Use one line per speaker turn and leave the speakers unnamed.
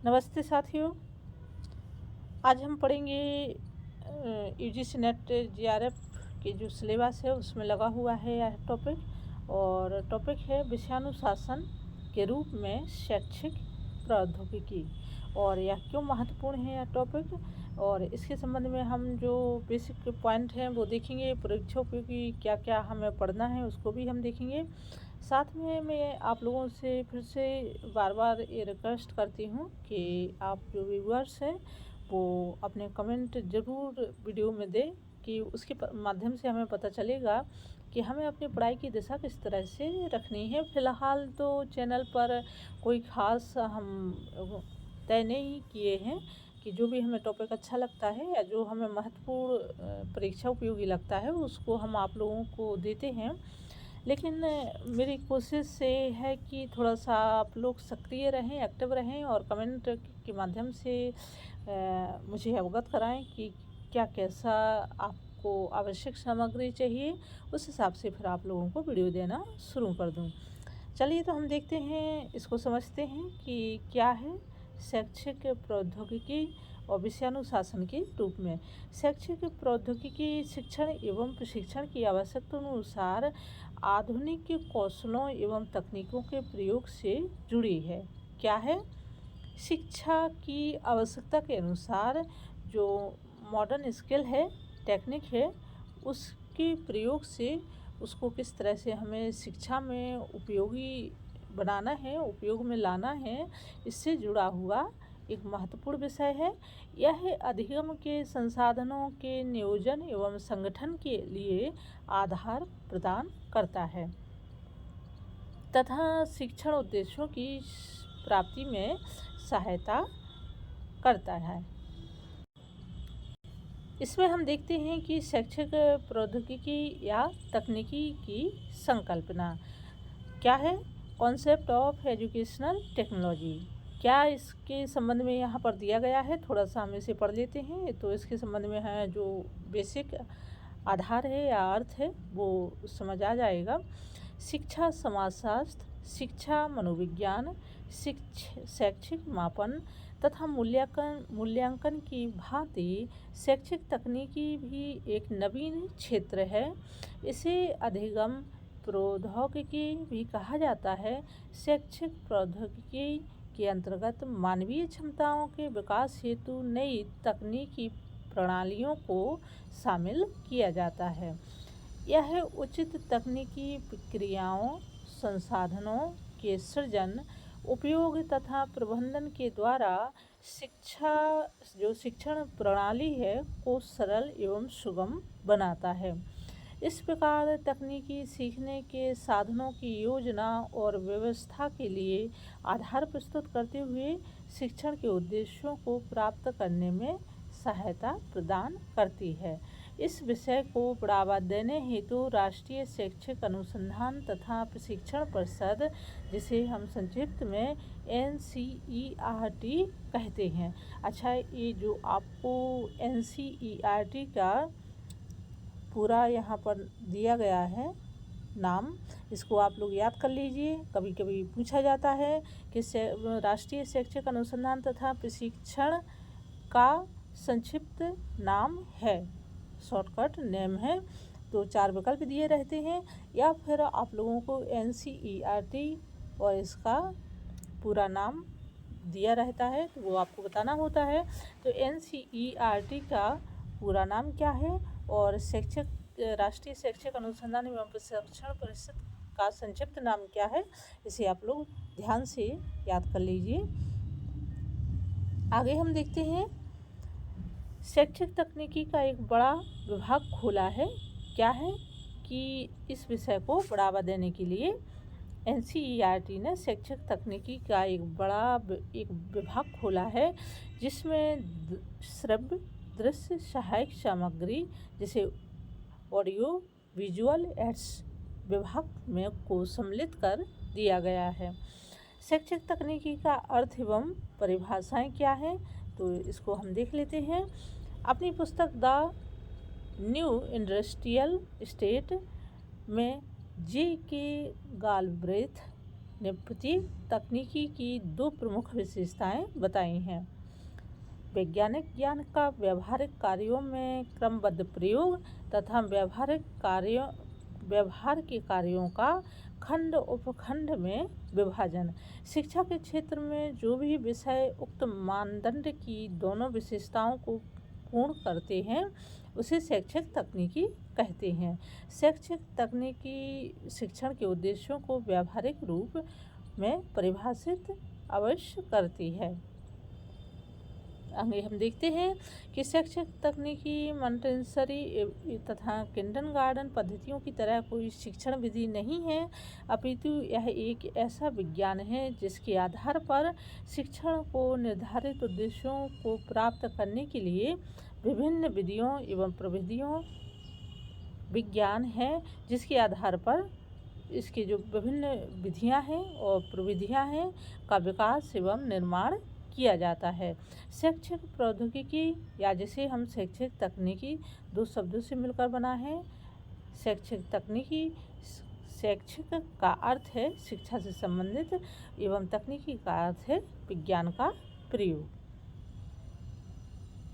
नमस्ते साथियों। आज हम पढ़ेंगे यूजीसी नेट जीआरएफ के जो सिलेबस है उसमें लगा हुआ है यह टॉपिक। और टॉपिक है विषयानुशासन के रूप में शैक्षिक प्रौद्योगिकी। और यह क्यों महत्वपूर्ण है यह टॉपिक, और इसके संबंध में हम जो बेसिक पॉइंट हैं वो देखेंगे। परीक्षा उपयोगी क्या क्या हमें पढ़ना है उसको भी हम देखेंगे। साथ में मैं आप लोगों से फिर से बार बार ये रिक्वेस्ट करती हूँ कि आप जो व्यूअर्स हैं वो अपने कमेंट ज़रूर वीडियो में दें, कि उसके माध्यम से हमें पता चलेगा कि हमें अपनी पढ़ाई की दिशा किस तरह से रखनी है। फ़िलहाल तो चैनल पर कोई ख़ास हम तय नहीं किए हैं कि जो भी हमें टॉपिक अच्छा लगता है या जो हमें महत्वपूर्ण परीक्षा उपयोगी लगता है उसको हम आप लोगों को देते हैं। लेकिन मेरी कोशिश से है कि थोड़ा सा आप लोग सक्रिय रहें, एक्टिव रहें और कमेंट के माध्यम से मुझे अवगत कराएं कि क्या कैसा आपको आवश्यक सामग्री चाहिए। उस हिसाब से फिर आप लोगों को वीडियो देना शुरू कर दूं। चलिए तो हम देखते हैं, इसको समझते हैं कि क्या है शैक्षिक प्रौद्योगिकी और विषयानुशासन के रूप में। शैक्षिक प्रौद्योगिकी शिक्षण एवं प्रशिक्षण की आवश्यकता अनुसार आधुनिक कौशलों एवं तकनीकों के प्रयोग से जुड़ी है। क्या है? शिक्षा की आवश्यकता के अनुसार जो मॉडर्न स्किल है, टेक्निक है, उसके प्रयोग से उसको किस तरह से हमें शिक्षा में उपयोगी बनाना है, उपयोग में लाना है, इससे जुड़ा हुआ एक महत्वपूर्ण विषय है। यह अधिगम के संसाधनों के नियोजन एवं संगठन के लिए आधार प्रदान करता है तथा शिक्षण उद्देश्यों की प्राप्ति में सहायता करता है। इसमें हम देखते हैं कि शैक्षिक प्रौद्योगिकी या तकनीकी की संकल्पना क्या है। कॉन्सेप्ट ऑफ एजुकेशनल टेक्नोलॉजी, क्या इसके संबंध में यहाँ पर दिया गया है, थोड़ा सा हम इसे पढ़ लेते हैं। तो इसके संबंध में है जो बेसिक आधार है या अर्थ है वो समझ आ जाएगा। शिक्षा समाजशास्त्र, शिक्षा मनोविज्ञान, शैक्षिक मापन तथा मूल्यांकन की भांति शैक्षिक तकनीकी भी एक नवीन क्षेत्र है। इसे अधिगम प्रौद्योगिकी भी कहा जाता है। शैक्षिक प्रौद्योगिकी के अंतर्गत मानवीय क्षमताओं के विकास हेतु नई तकनीकी प्रणालियों को शामिल किया जाता है। यह उचित तकनीकी प्रक्रियाओं, संसाधनों के सृजन, उपयोग तथा प्रबंधन के द्वारा शिक्षण प्रणाली है को सरल एवं सुगम बनाता है। इस प्रकार तकनीकी सीखने के साधनों की योजना और व्यवस्था के लिए आधार प्रस्तुत करते हुए शिक्षण के उद्देश्यों को प्राप्त करने में सहायता प्रदान करती है। इस विषय को बढ़ावा देने हेतु राष्ट्रीय शैक्षिक अनुसंधान तथा प्रशिक्षण परिषद, जिसे हम संक्षिप्त में NCERT कहते हैं। अच्छा, ये जो आपको NCERT का पूरा यहाँ पर दिया गया है नाम, इसको आप लोग याद कर लीजिए। कभी कभी पूछा जाता है कि राष्ट्रीय शैक्षिक अनुसंधान तथा प्रशिक्षण का संक्षिप्त नाम है, शॉर्टकट नेम है। तो 4 विकल्प दिए रहते हैं, या फिर आप लोगों को NCERT और इसका पूरा नाम दिया रहता है तो वो आपको बताना होता है। तो NCERT का पूरा नाम क्या है और राष्ट्रीय शैक्षिक अनुसंधान एवं प्रशिक्षण परिषद का संक्षिप्त नाम क्या है, इसे आप लोग ध्यान से याद कर लीजिए। आगे हम देखते हैं, शैक्षिक तकनीकी का एक बड़ा विभाग खोला है। क्या है कि इस विषय को बढ़ावा देने के लिए NCERT ने शैक्षिक तकनीकी का एक विभाग खोला है, जिसमें श्रव्य दृश्य सहायक सामग्री जैसे ऑडियो विजुअल एड्स विभाग में को सम्मिलित कर दिया गया है। शैक्षिक तकनीकी का अर्थ एवं परिभाषाएं क्या है, तो इसको हम देख लेते हैं। अपनी पुस्तक द न्यू इंडस्ट्रियल स्टेट में J.K. गालब्रेथ ने प्रत्येक तकनीकी की दो प्रमुख विशेषताएं बताई हैं। वैज्ञानिक ज्ञान का व्यावहारिक कार्यों में क्रमबद्ध प्रयोग तथा व्यवहार के कार्यों का खंड उपखंड में विभाजन। शिक्षा के क्षेत्र में जो भी विषय उक्त मानदंड की दोनों विशेषताओं को पूर्ण करते हैं उसे शैक्षिक तकनीकी कहते हैं। शैक्षिक तकनीकी शिक्षण के उद्देश्यों को व्यावहारिक रूप में परिभाषित अवश्य करती है। आगे हम देखते हैं कि शैक्षिक तकनीकी मॉन्टेसरी तथा किंडरगार्टन पद्धतियों की तरह कोई शिक्षण विधि नहीं है, अपितु यह एक ऐसा विज्ञान है जिसके आधार पर शिक्षण को निर्धारित उद्देश्यों को प्राप्त करने के लिए विभिन्न विधियों एवं प्रविधियों विज्ञान है जिसके आधार पर इसके जो विभिन्न विधियां हैं और प्रविधियां हैं का विकास एवं निर्माण किया जाता है। शैक्षिक प्रौद्योगिकी या जिसे हम शैक्षिक तकनीकी दो शब्दों से मिलकर बना है। शैक्षिक तकनीकी, शैक्षिक का अर्थ है शिक्षा से संबंधित एवं तकनीकी का अर्थ है विज्ञान का प्रयोग।